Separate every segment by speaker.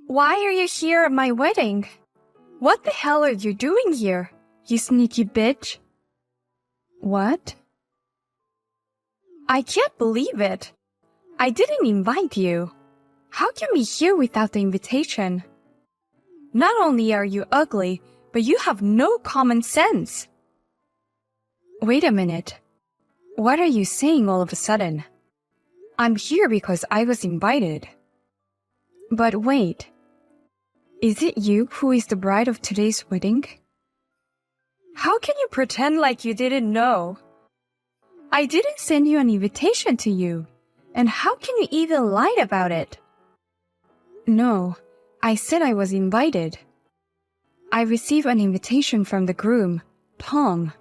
Speaker 1: Why are you here at my wedding? What the hell are you doing here, you sneaky bitch? What? I can't believe it. I didn't invite you. How can we here without the invitation? Not only are you ugly, but you have no common sense. Wait a minute. What are you saying all of a sudden? I'm here because I was invited. But wait. Is it you who is the bride of today's wedding? How can you pretend like you didn't know? I didn't send you an invitation to you. And how can you even lie about it? No, I said I was invited. I received an invitation from the groom, Tom.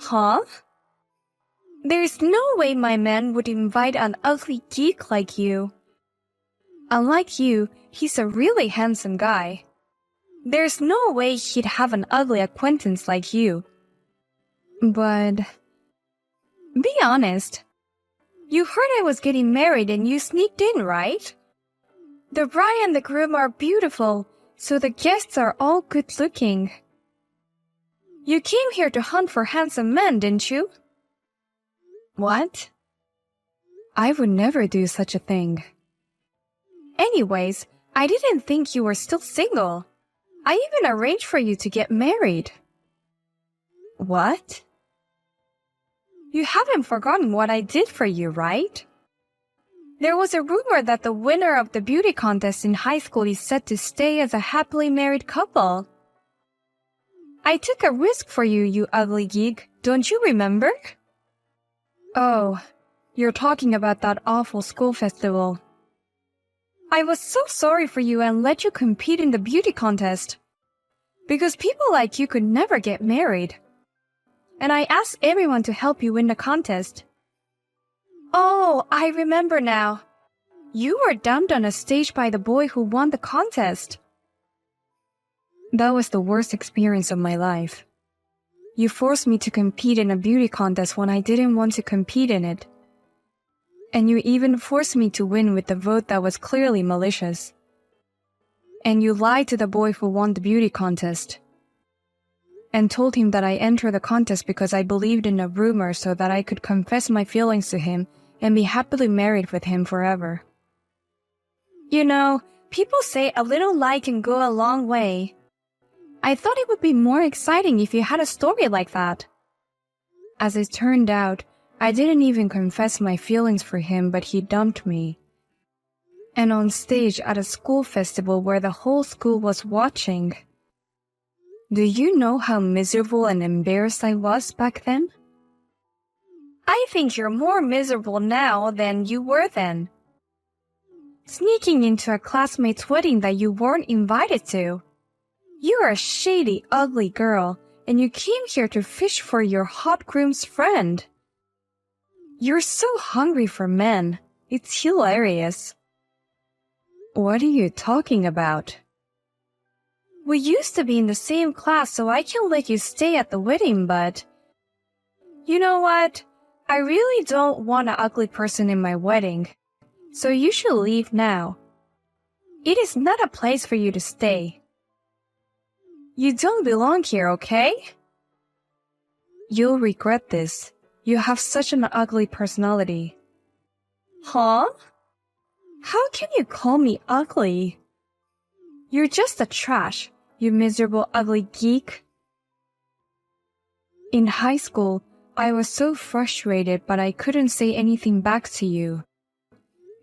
Speaker 1: Huh? There's no way my man would invite an ugly geek like you. Unlike you, he's a really handsome guy. There's no way he'd have an ugly acquaintance like you. But... be honest. You heard I was getting married and you sneaked in, right? The bride and the groom are beautiful, so the guests are all good-looking. You came here to hunt for handsome men, didn't you? What? I would never do such a thing. Anyways, I didn't think you were still single. I even arranged for you to get married. What? You haven't forgotten what I did for you, right? There was a rumor that the winner of the beauty contest in high school is set to stay as a happily married couple. I took a risk for you, you ugly geek, don't you remember? Oh, you're talking about that awful school festival. I was so sorry for you and let you compete in the beauty contest. Because people like you could never get married. And I asked everyone to help you win the contest. Oh, I remember now. You were dumped on a stage by the boy who won the contest. That was the worst experience of my life. You forced me to compete in a beauty contest when I didn't want to compete in it. And you even forced me to win with a vote that was clearly malicious. And you lied to the boy who won the beauty contest. And told him that I entered the contest because I believed in a rumor so that I could confess my feelings to him and be happily married with him forever. You know, people say a little lie can go a long way. I thought it would be more exciting if you had a story like that. As it turned out, I didn't even confess my feelings for him, but he dumped me. And on stage at a school festival where the whole school was watching. Do you know how miserable and embarrassed I was back then? I think you're more miserable now than you were then. Sneaking into a classmate's wedding that you weren't invited to. You're a shady, ugly girl, and you came here to fish for your hot groom's friend. You're so hungry for men. It's hilarious. What are you talking about? We used to be in the same class, so I can let you stay at the wedding, but... You know what? I really don't want an ugly person in my wedding, so you should leave now. It is not a place for you to stay. You don't belong here, okay? You'll regret this. You have such an ugly personality. Huh? How can you call me ugly? You're just a trash, you miserable ugly geek. In high school, I was so frustrated, but I couldn't say anything back to you.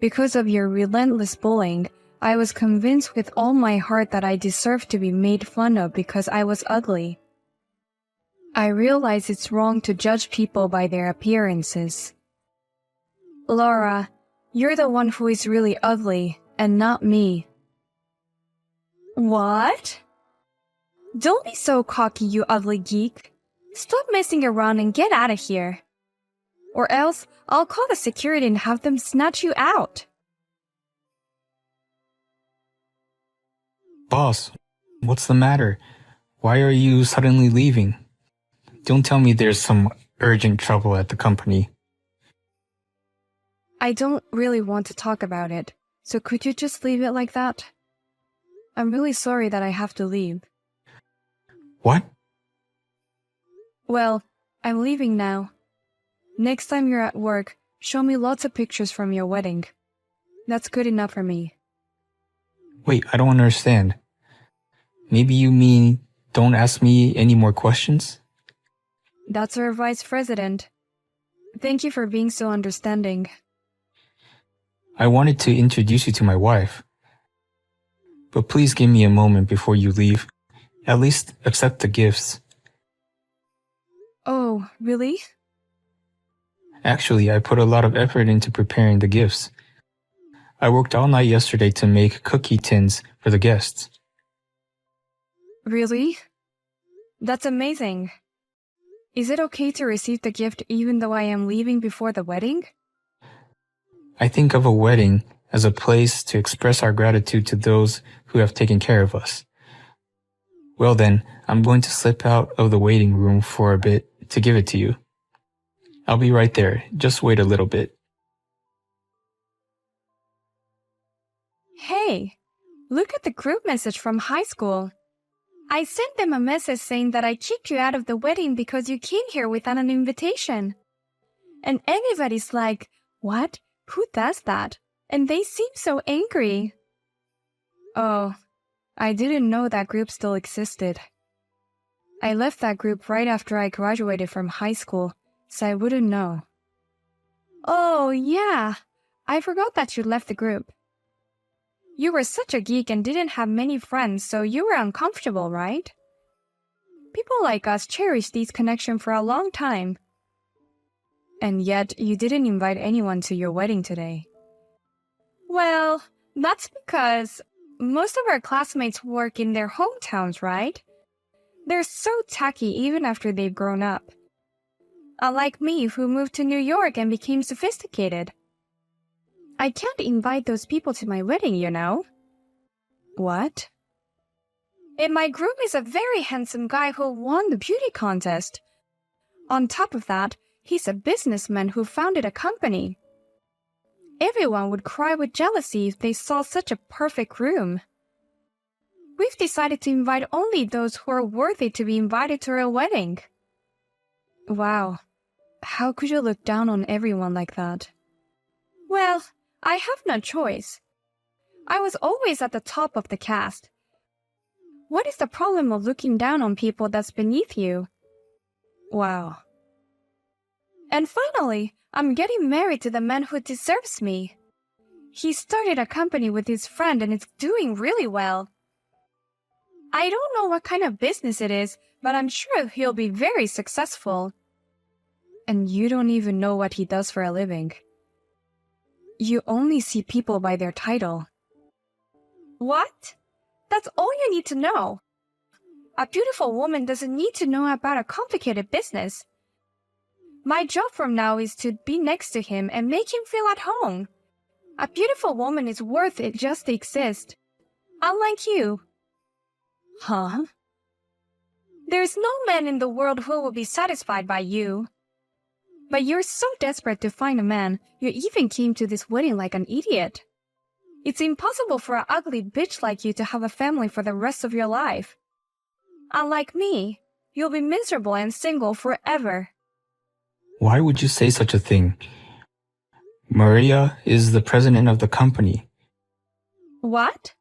Speaker 1: Because of your relentless bullying, I was convinced with all my heart that I deserved to be made fun of because I was ugly. I realize it's wrong to judge people by their appearances. Laura, you're the one who is really ugly, and not me. What? Don't be so cocky, you ugly geek. Stop messing around and get out of here. Or else, I'll call the security and have them snatch you out.
Speaker 2: Boss, what's the matter? Why are you suddenly leaving? Don't tell me there's some urgent trouble at the company.
Speaker 1: I don't really want to talk about it, so could you just leave it like that? I'm really sorry that I have to leave.
Speaker 2: What?
Speaker 1: Well, I'm leaving now. Next time you're at work, show me lots of pictures from your wedding. That's good enough for me.
Speaker 2: Wait, I don't understand. Maybe you mean don't ask me any more questions?
Speaker 1: That's our vice president. Thank you for being so understanding.
Speaker 2: I wanted to introduce you to my wife. But please give me a moment before you leave. At least accept the gifts.
Speaker 1: Oh, really?
Speaker 2: Actually, I put a lot of effort into preparing the gifts. I worked all night yesterday to make cookie tins for the guests.
Speaker 1: Really? That's amazing. Is it okay to receive the gift even though I am leaving before the wedding?
Speaker 2: I think of a wedding as a place to express our gratitude to those who have taken care of us. Well then, I'm going to slip out of the waiting room for a bit to give it to you. I'll be right there. Just wait a little bit.
Speaker 1: Hey, look at the group message from high school. I sent them a message saying that I kicked you out of the wedding because you came here without an invitation. And everybody's like, what? Who does that? And they seem so angry. Oh, I didn't know that group still existed. I left that group right after I graduated from high school, so I wouldn't know. Oh, yeah. I forgot that you left the group. You were such a geek and didn't have many friends, so you were uncomfortable, right? People like us cherish these connections for a long time. And yet, you didn't invite anyone to your wedding today. Well, that's because most of our classmates work in their hometowns, right? They're so tacky even after they've grown up. Unlike me, who moved to New York and became sophisticated. I can't invite those people to my wedding, you know. What? And my groom is a very handsome guy who won the beauty contest. On top of that, he's a businessman who founded a company. Everyone would cry with jealousy if they saw such a perfect groom. We've decided to invite only those who are worthy to be invited to our wedding. Wow, how could you look down on everyone like that? Well, I have no choice. I was always at the top of the cast. What is the problem of looking down on people that's beneath you? Wow. And finally, I'm getting married to the man who deserves me. He started a company with his friend and it's doing really well. I don't know what kind of business it is, but I'm sure he'll be very successful. And you don't even know what he does for a living. You only see people by their title. What? That's all you need to know. A beautiful woman doesn't need to know about a complicated business. My job from now is to be next to him and make him feel at home. A beautiful woman is worth it just to exist. Unlike you. Huh? There's no man in the world who will be satisfied by you. But you're so desperate to find a man, you even came to this wedding like an idiot. It's impossible for an ugly bitch like you to have a family for the rest of your life. Unlike me, you'll be miserable and single forever.
Speaker 2: Why would you say such a thing? Maria is the president of the company.
Speaker 1: What?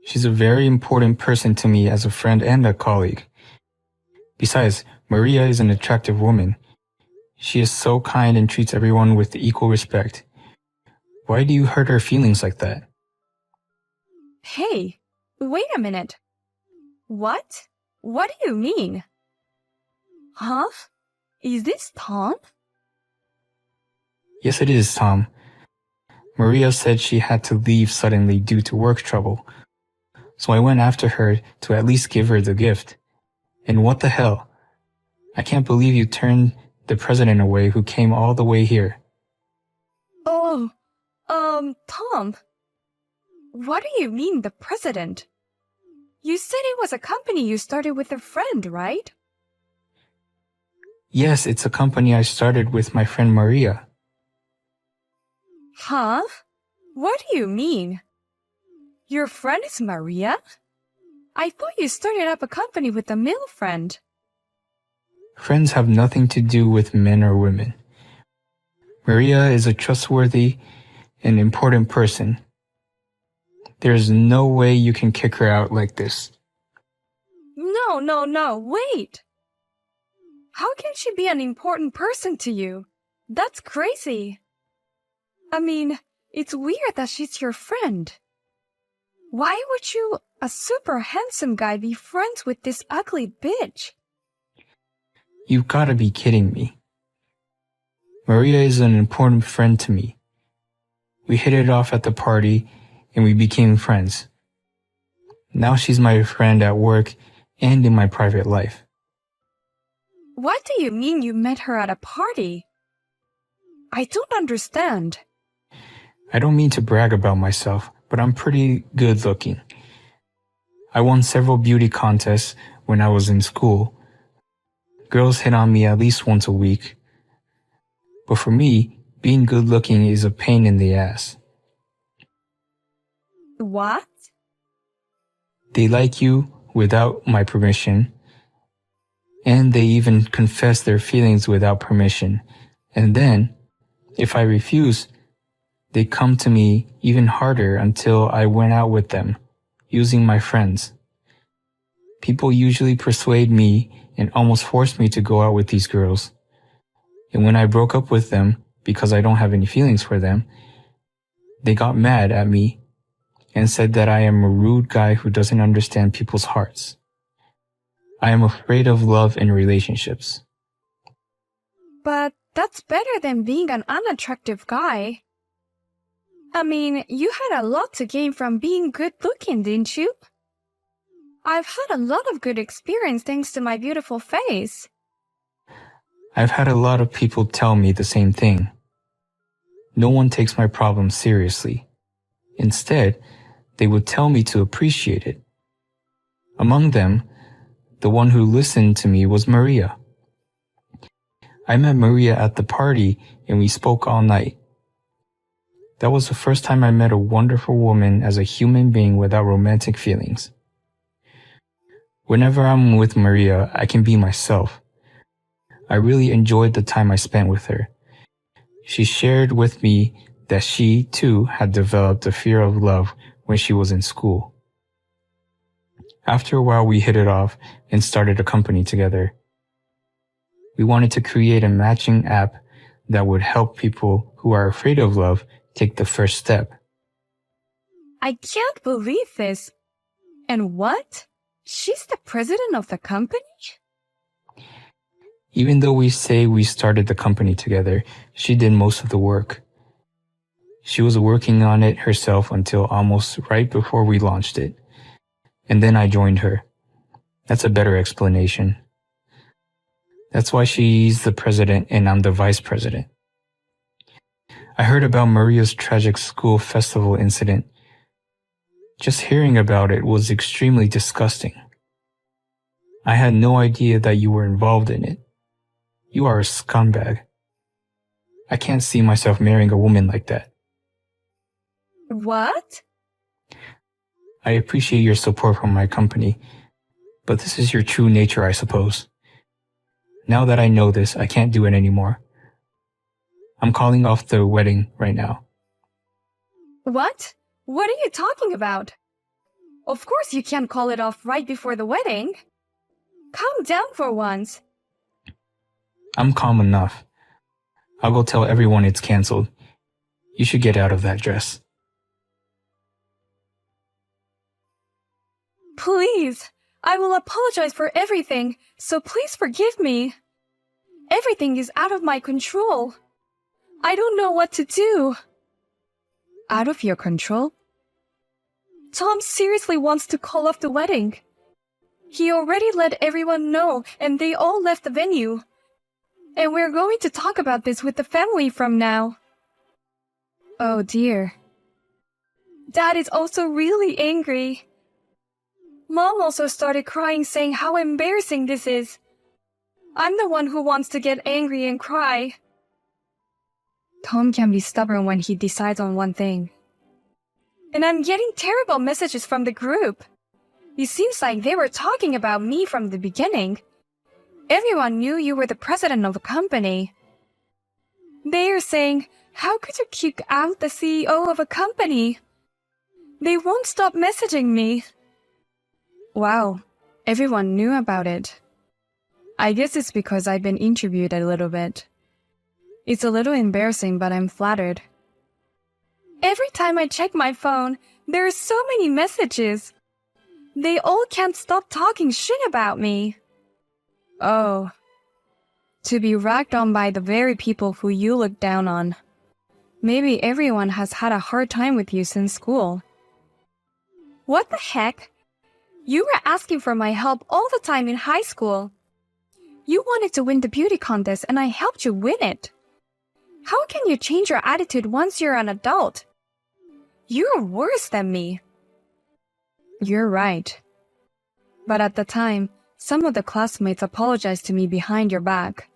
Speaker 2: She's a very important person to me as a friend and a colleague. Besides, Maria is an attractive woman. She is so kind and treats everyone with equal respect. Why do you hurt her feelings like that?
Speaker 1: Hey, wait a minute. What? What do you mean? Huh? Is this Tom?
Speaker 2: Yes, it is, Tom. Maria said she had to leave suddenly due to work trouble. So I went after her to at least give her the gift. And what the hell? I can't believe you turned the president away who came all the way here.
Speaker 1: Oh, Tom. What do you mean, the president? You said it was a company you started with a friend, right?
Speaker 2: Yes, it's a company I started with my friend Maria.
Speaker 1: Huh? What do you mean? Your friend is Maria? I thought you started up a company with a male friend.
Speaker 2: Friends have nothing to do with men or women. Maria is a trustworthy and important person. There's no way you can kick her out like this.
Speaker 1: No, wait! How can she be an important person to you? That's crazy. I mean, it's weird that she's your friend. Why would you, a super handsome guy, be friends with this ugly bitch?
Speaker 2: You've gotta be kidding me. Maria is an important friend to me. We hit it off at the party and we became friends. Now she's my friend at work and in my private life.
Speaker 1: What do you mean you met her at a party? I don't understand.
Speaker 2: I don't mean to brag about myself, but I'm pretty good looking. I won several beauty contests when I was in school. Girls hit on me at least once a week. But for me, being good looking is a pain in the ass.
Speaker 1: What?
Speaker 2: They like you without my permission, and they even confess their feelings without permission. And then, if I refuse, they come to me even harder until I went out with them, using my friends. People usually persuade me and almost force me to go out with these girls. And when I broke up with them because I don't have any feelings for them, they got mad at me and said that I am a rude guy who doesn't understand people's hearts. I am afraid of love and relationships.
Speaker 1: But that's better than being an unattractive guy. I mean, you had a lot to gain from being good looking, didn't you? I've had a lot of good experience thanks to my beautiful face.
Speaker 2: I've had a lot of people tell me the same thing. No one takes my problems seriously. Instead, they would tell me to appreciate it. Among them, the one who listened to me was Maria. I met Maria at the party and we spoke all night. That was the first time I met a wonderful woman as a human being without romantic feelings. Whenever I'm with Maria, I can be myself. I really enjoyed the time I spent with her. She shared with me that she, too, had developed a fear of love when she was in school. After a while, we hit it off and started a company together. We wanted to create a matching app that would help people who are afraid of love take the first step.
Speaker 1: I can't believe this. And what? She's the president of the company?
Speaker 2: Even though we say we started the company together, she did most of the work. She was working on it herself until almost right before we launched it. And then I joined her. That's a better explanation. That's why she's the president and I'm the vice president. I heard about Maria's tragic school festival incident. Just hearing about it was extremely disgusting. I had no idea that you were involved in it. You are a scumbag. I can't see myself marrying a woman like that.
Speaker 1: What?
Speaker 2: I appreciate your support from my company, but this is your true nature, I suppose. Now that I know this, I can't do it anymore. I'm calling off the wedding right now.
Speaker 1: What? What are you talking about? Of course you can't call it off right before the wedding. Calm down for once.
Speaker 2: I'm calm enough. I'll go tell everyone it's canceled. You should get out of that dress.
Speaker 1: Please, I will apologize for everything, so please forgive me. Everything is out of my control. I don't know what to do. Out of your control? Tom seriously wants to call off the wedding. He already let everyone know and they all left the venue. And we're going to talk about this with the family from now. Oh dear. Dad is also really angry. Mom also started crying saying how embarrassing this is. I'm the one who wants to get angry and cry. Tom can be stubborn when he decides on one thing. And I'm getting terrible messages from the group. It seems like they were talking about me from the beginning. Everyone knew you were the president of a company. They are saying, how could you kick out the CEO of a company? They won't stop messaging me. Wow, everyone knew about it. I guess it's because I've been interviewed a little bit. It's a little embarrassing, but I'm flattered. Every time I check my phone, there are so many messages. They all can't stop talking shit about me. Oh, to be ragged on by the very people who you look down on. Maybe everyone has had a hard time with you since school. What the heck? You were asking for my help all the time in high school. You wanted to win the beauty contest and I helped you win it. How can you change your attitude once you're an adult? You're worse than me. You're right. But at the time, some of the classmates apologized to me behind your back.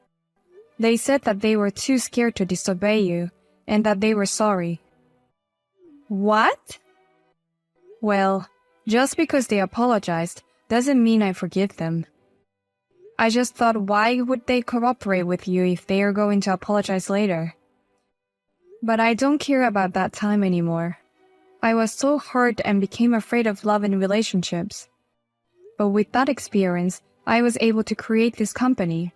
Speaker 1: They said that they were too scared to disobey you and that they were sorry. What? Well, just because they apologized doesn't mean I forgive them. I just thought, why would they cooperate with you if they are going to apologize later? But I don't care about that time anymore. I was so hurt and became afraid of love and relationships. But with that experience, I was able to create this company.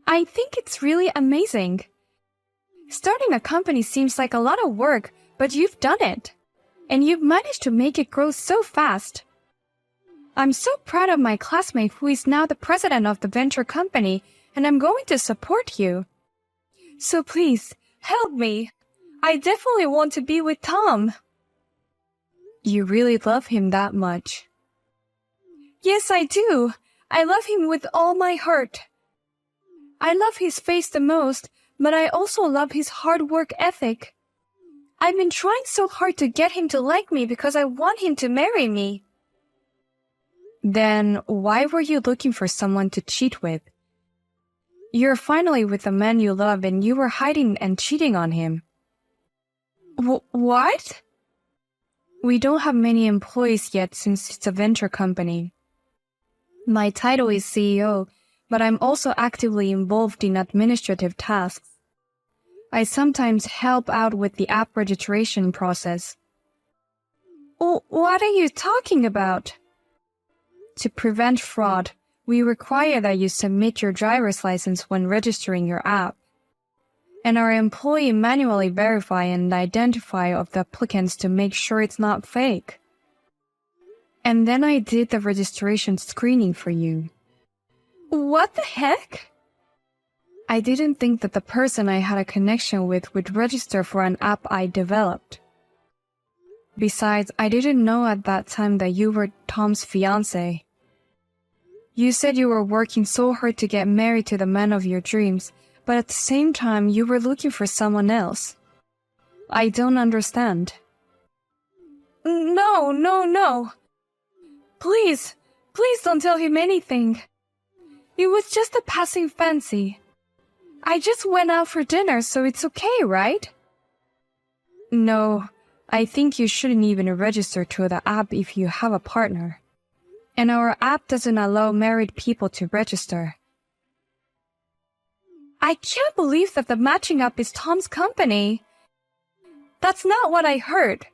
Speaker 1: I think it's really amazing. Starting a company seems like a lot of work, but you've done it. And you've managed to make it grow so fast. I'm so proud of my classmate who is now the president of the venture company, and I'm going to support you. So please, help me. I definitely want to be with Tom. You really love him that much? Yes, I do. I love him with all my heart. I love his face the most, but I also love his hard work ethic. I've been trying so hard to get him to like me because I want him to marry me. Then why were you looking for someone to cheat with? You're finally with the man you love and you were hiding and cheating on him. What? We don't have many employees yet since it's a venture company. My title is CEO, but I'm also actively involved in administrative tasks. I sometimes help out with the app registration process. What are you talking about? To prevent fraud, we require that you submit your driver's license when registering your app. And our employee manually verify and identify of the applicants to make sure it's not fake. And then I did the registration screening for you. What the heck? I didn't think that the person I had a connection with would register for an app I developed. Besides, I didn't know at that time that you were Tom's fiancé. You said you were working so hard to get married to the man of your dreams, but at the same time you were looking for someone else. I don't understand. No. Please don't tell him anything. It was just a passing fancy. I just went out for dinner, so it's okay, right? No, I think you shouldn't even register to the app if you have a partner. And our app doesn't allow married people to register. I can't believe that the matching app is Tom's company. That's not what I heard.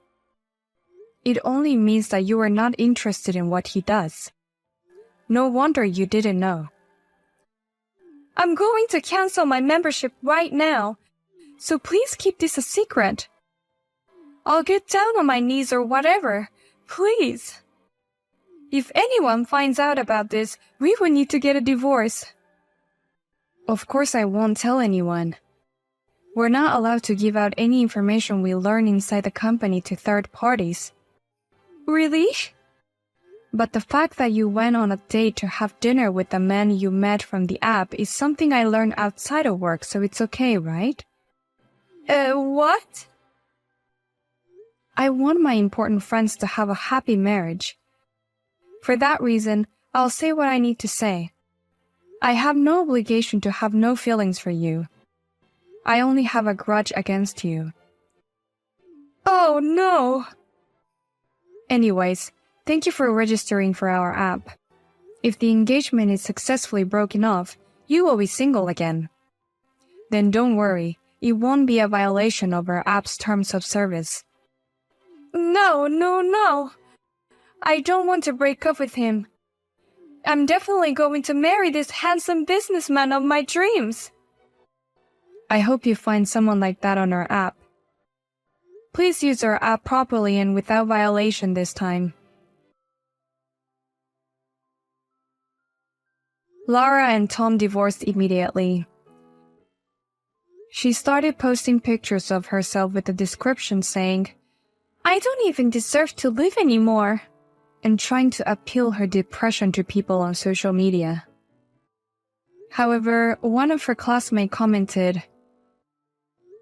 Speaker 1: It only means that you are not interested in what he does. No wonder you didn't know. I'm going to cancel my membership right now, so please keep this a secret. I'll get down on my knees or whatever, please. If anyone finds out about this, we will need to get a divorce. Of course I won't tell anyone. We're not allowed to give out any information we learn inside the company to third parties. Really? But the fact that you went on a date to have dinner with the man you met from the app is something I learned outside of work, so it's okay, right? What? I want my important friends to have a happy marriage. For that reason, I'll say what I need to say. I have no obligation to have no feelings for you. I only have a grudge against you. Oh no! Anyways, thank you for registering for our app. If the engagement is successfully broken off, you will be single again. Then don't worry, it won't be a violation of our app's terms of service. No, no, no! I don't want to break up with him. I'm definitely going to marry this handsome businessman of my dreams. I hope you find someone like that on our app. Please use our app properly and without violation this time. Lara and Tom divorced immediately. She started posting pictures of herself with a description saying, "I don't even deserve to live anymore," and trying to appeal her depression to people on social media. However, one of her classmates commented,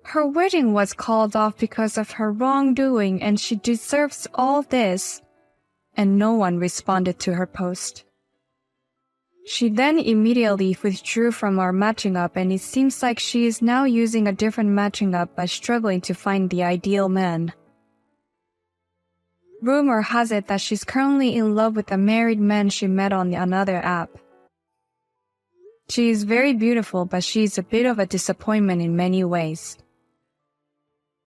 Speaker 1: "Her wedding was called off because of her wrongdoing and she deserves all this," and no one responded to her post. She then immediately withdrew from our matching app, and it seems like she is now using a different matching app but struggling to find the ideal man. Rumor has it that she's currently in love with a married man she met on another app. She is very beautiful, but she is a bit of a disappointment in many ways.